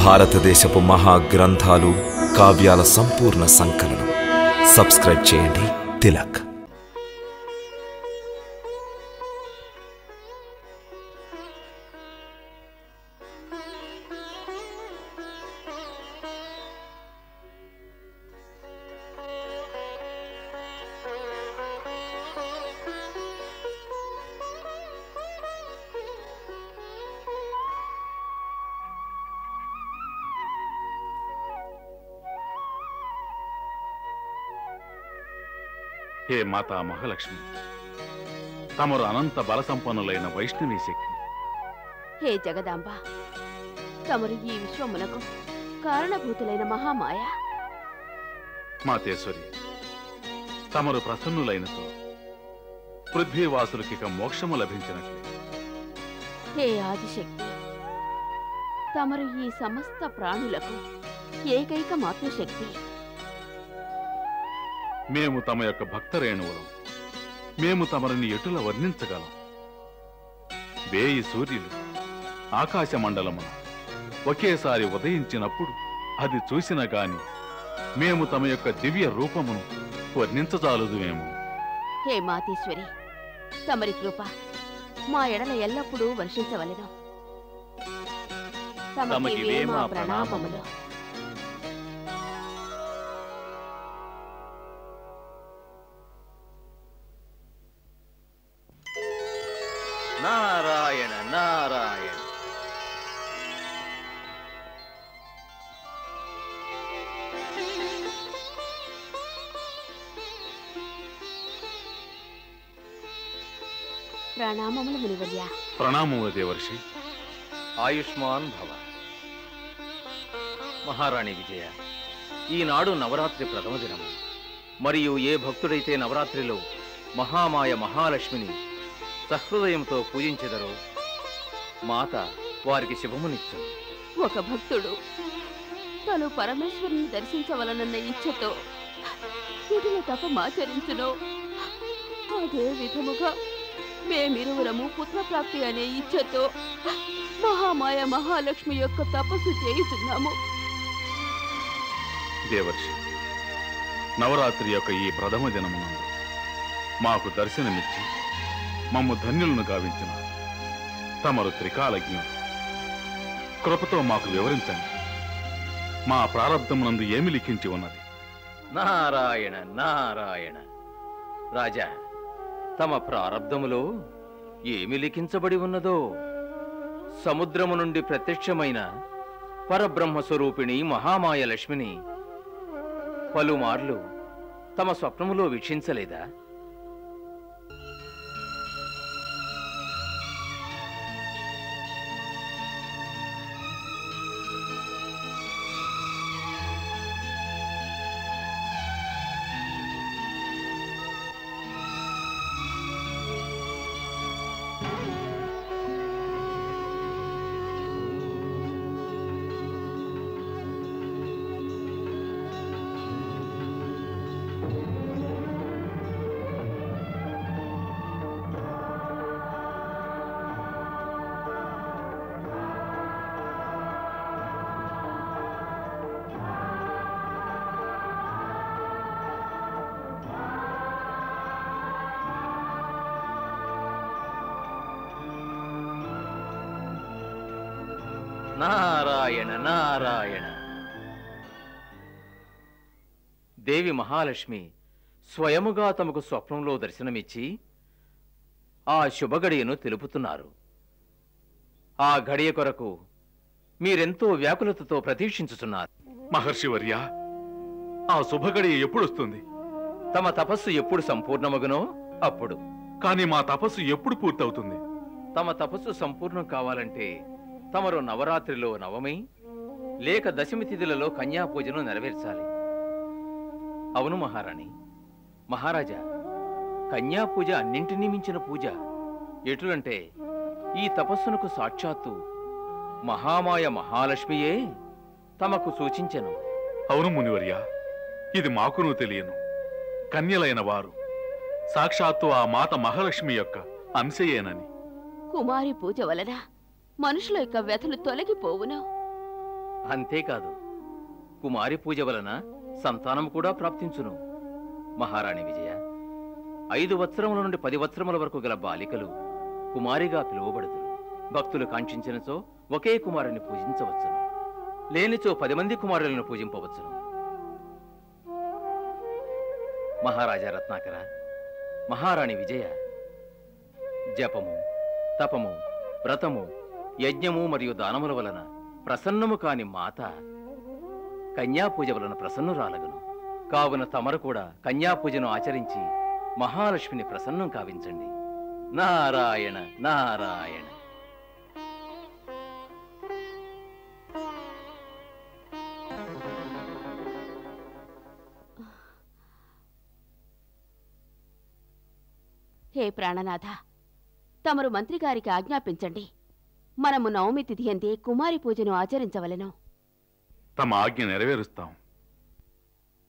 భారతదేశపు మహాగ్రంథాలు, కావ్యాల సంపూర్ణ సంకలనం. సబ్స్క్రైబ్ చేయండి తిలక్. హే మాతా మహాలక్ష్మి, తమరు అనంత బల సంపన్నులైన వైష్ణవీ శక్తి. హే జగదాంబ, తమరు ఈ విశ్వమునకు కారణభూతులైన మహామాయ. మాతేశ్వరి, తమరు ప్రసన్నులైనతో పృథ్వీవాసులకిక మోక్షము లభించినట్లు. హే ఆదిశక్తి, తమరు ఈ సమస్త ప్రాణులకు ఏకైక మాతృశక్తి. మేము తమ యొక్క భక్తరేణువులం. మేము తమరిని ఎటుల వర్ణించగలం? వేయి సూర్యులు ఆకాశ మండలమున ఒకేసారి ఉదయించినప్పుడు అది చూసిన గాని మేము తమ యొక్క దివ్య రూపమును వర్ణించజాలదు మేము. హే మాతేశ్వరి, తమరి కృప మా ఎడల ఎల్లప్పుడూ వర్షించవలెను. తమకివే మా ప్రణామములు. నారాయణ నారాయణ. ప్రణామములు మునివర్య. ప్రణామములు దేవర్షి. ఆయుష్మాన్ భవ. మహారాణి విజయ, ఈనాడు నవరాత్రి ప్రథమ దినము. మరియు ఏ భక్తుడైతే నవరాత్రిలో మహామాయ మహాలక్ష్మిని సహృదయంతో పూజించెదరో మాత వారికి శుభమునిచ్చు. ఒక భక్తుడు తను పరమేశ్వరుని దర్శించవలనన్న ఇచ్ఛతో వీటిని తపమాచరించును, అదే విధముగా మేమిరువురము పుత్రప్రాప్తి అనే ఇచ్ఛతో మహామాయ మహాలక్ష్మి యొక్క తపస్సు చేయుచున్నాము. దేవర్షి, నవరాత్రి యొక్క ఈ ప్రథమ దినమునందు మాకు దర్శనమిచ్చి మమ్ము ధన్యులను గావించిన తమరు త్రికాలజ్ఞులు. కృపతో మాకు వివరించండి. మా ప్రారబ్ధమునందు ఏమి లిఖించి ఉన్నది? నారాయణ నారాయణ. రాజా, తమ ప్రారబ్ధములో ఏమి లిఖించబడి ఉన్నదో సముద్రము నుండి ప్రత్యక్షమైన పరబ్రహ్మస్వరూపిణి మహామాయ లక్ష్మిని పలుమార్లు తమ స్వప్నములో వీక్షించలేదా? నారాయణ నారాయణ. దేవి మహాలక్ష్మి స్వయముగా తమకు స్వప్నంలో దర్శనమిచ్చి ఆ శుభగడియను తెలుపుతున్నారు. ఆ గడియ కొరకు మీరెంతో వ్యాకులతతో ప్రతీక్షించుతున్నారు. మహర్షివర్య, ఆ శుభగడియ ఎప్పుడొస్తుంది? తమ తపస్సు ఎప్పుడు సంపూర్ణమగునో అప్పుడు. కానీ మా తపస్సు ఎప్పుడు పూర్తవుతుంది? తమ తపస్సు సంపూర్ణం కావాలంటే తమరు నవరాత్రిలో నవమి లేక దశమి తిథులలో కన్యాపూజను నెరవేర్చాలి. అవును మహారాణి. మహారాజా, కన్యాపూజ అన్నింటినీ మించిన పూజ. ఎటులంటే ఈ తపస్సునకు సాక్షాత్తు మహామాయ మహాలక్ష్మియే తమకు సూచించెను. అవును మునివర్య, ఇది మాకును తెలియను. కన్యలైన వారు సాక్షాత్తు ఆ మాత మహాలక్ష్మి యొక్క అంశయేనని. కుమారి పూజ వలన మనుషుల యొక్క వ్యధలు తొలగిపోవును. అంతేకాదు కుమారి పూజ వలన సంతానం కూడా ప్రాప్తించును. మహారాణి విజయ, 5 వత్సరముల నుండి 10 వత్సరముల వరకు గల బాలికలు కుమారిగా పిలువబడుదురు. భక్తులు కాంక్షించినచో ఒకే కుమారుని పూజించవచ్చును, లేనిచో 10 మంది కుమారులను పూజింపవచ్చును. మహారాజా రత్నాకర, మహారాణి విజయ, జపము, తపము, వ్రతము, యజ్ఞము మరియు దానముల వలన ప్రసన్నము కాని మాత కన్యాపూజ వలన ప్రసన్నురాలగును. కావున తమరు కూడా కన్యాపూజను ఆచరించి మహాలక్ష్మిని ప్రసన్నం కావించండి. నారాయణ నారాయణ. హే ప్రాణనాథ, తమరు మంత్రిగారికి ఆజ్ఞాపించండి. మనము నవమి తిథి అందే కుమారి పూజను ఆచరించవలెను. తమ ఆజ్ఞ నెరవేరుస్తాం.